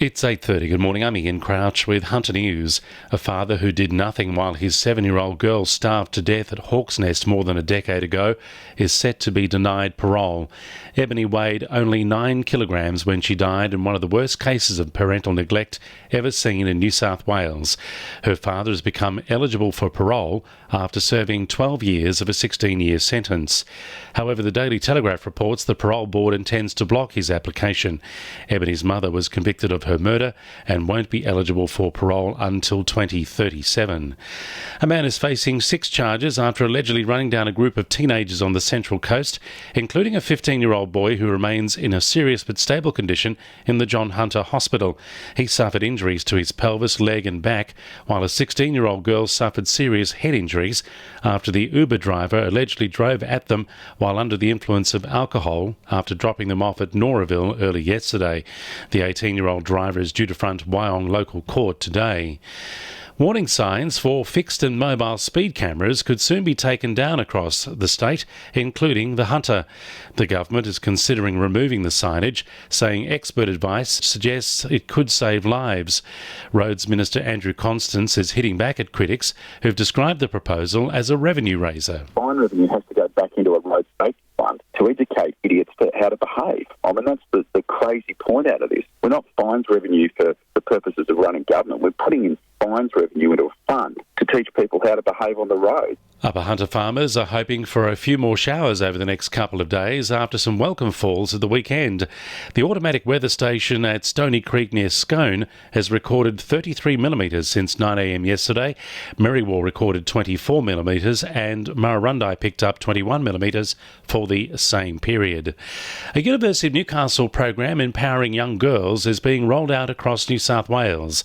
It's 8:30. Good morning. I'm Ian Crouch with Hunter News. A father who did nothing while his 7-year-old girl starved to death at Hawk's Nest more than a decade ago is set to be denied parole. Ebony weighed only 9 kilograms when she died in one of the worst cases of parental neglect ever seen in New South Wales. Her father has become eligible for parole after serving 12 years of a 16-year sentence. However, the Daily Telegraph reports the parole board intends to block his application. Ebony's mother was convicted of her murder and won't be eligible for parole until 2037. A man is facing 6 charges after allegedly running down a group of teenagers on the Central Coast, including a 15-year-old boy who remains in a serious but stable condition in the John Hunter Hospital. He suffered injuries to his pelvis, leg and back, while a 16-year-old girl suffered serious head injuries after the Uber driver allegedly drove at them while under the influence of alcohol after dropping them off at Noraville early yesterday. The 18-year-old driver is due to front Wyong local court today. Warning signs for fixed and mobile speed cameras could soon be taken down across the state, including the Hunter. The government is considering removing the signage, saying expert advice suggests it could save lives. Roads Minister Andrew Constance is hitting back at critics who've described the proposal as a revenue raiser. Fine revenue has to go back into a road safety fund to educate idiots to how to behave. I mean, that's the crazy point out of this. We're not fines revenue for the purposes of running government. We're putting in fines revenue into a fund to teach people how to behave on the road. Upper Hunter farmers are hoping for a few more showers over the next couple of days after some welcome falls at the weekend. The automatic weather station at Stony Creek near Scone has recorded 33 millimetres since 9 a.m. yesterday. Merriwall recorded 24 millimetres and Murrurundi picked up 21 millimetres for the same period. A University of Newcastle program empowering young girls is being rolled out across New South Wales.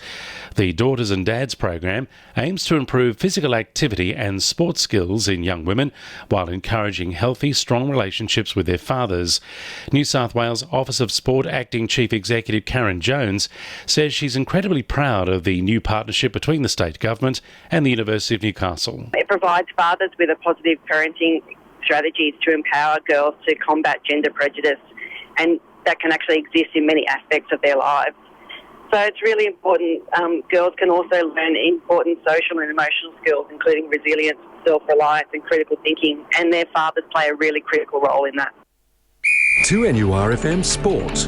The Daughters and Dads program aims to improve physical activity and sports skills in young women while encouraging healthy, strong relationships with their fathers. New South Wales Office of Sport Acting Chief Executive Karen Jones says she's incredibly proud of the new partnership between the state government and the University of Newcastle. It provides fathers with a positive parenting strategies to empower girls to combat gender prejudice, and that can actually exist in many aspects of their lives. So it's really important. Girls can also learn important social and emotional skills, including resilience, self-reliance and critical thinking, and their fathers play a really critical role in that. 2NURFM Sport.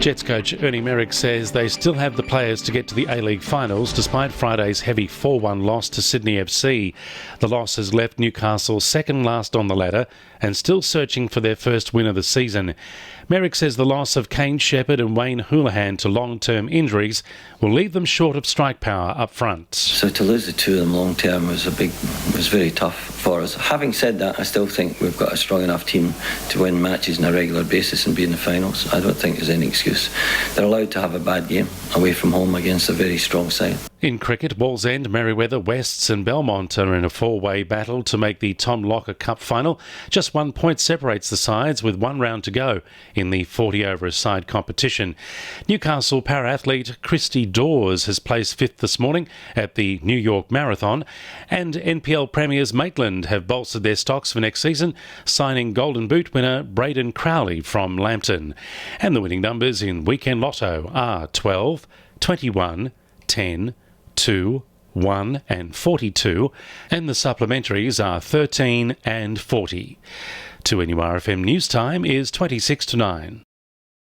Jets coach Ernie Merrick says they still have the players to get to the A-League finals despite Friday's heavy 4-1 loss to Sydney FC. The loss has left Newcastle second last on the ladder and still searching for their first win of the season. Merrick says the loss of Kane Shepherd and Wayne Houlihan to long-term injuries will leave them short of strike power up front. So to lose the two of them long-term was very tough for us. Having said that, I still think we've got a strong enough team to win matches on a regular basis and be in the finals. I don't think there's any excuse. They're allowed to have a bad game away from home against a very strong side. In cricket, Wallsend, Merriweather, Wests and Belmont are in a 4-way battle to make the Tom Locker Cup final. Just 1 point separates the sides with 1 round to go in the 40-over-a-side competition. Newcastle para-athlete Christy Dawes has placed 5th this morning at the New York Marathon, and NPL Premiers Maitland have bolstered their stocks for next season, signing Golden Boot winner Braden Crowley from Lambton. And the winning numbers in Weekend Lotto are 12, 21, 10, 2, 1 and 42, and the supplementaries are 13 and 40. 2NURFM News Time is 26 to 9.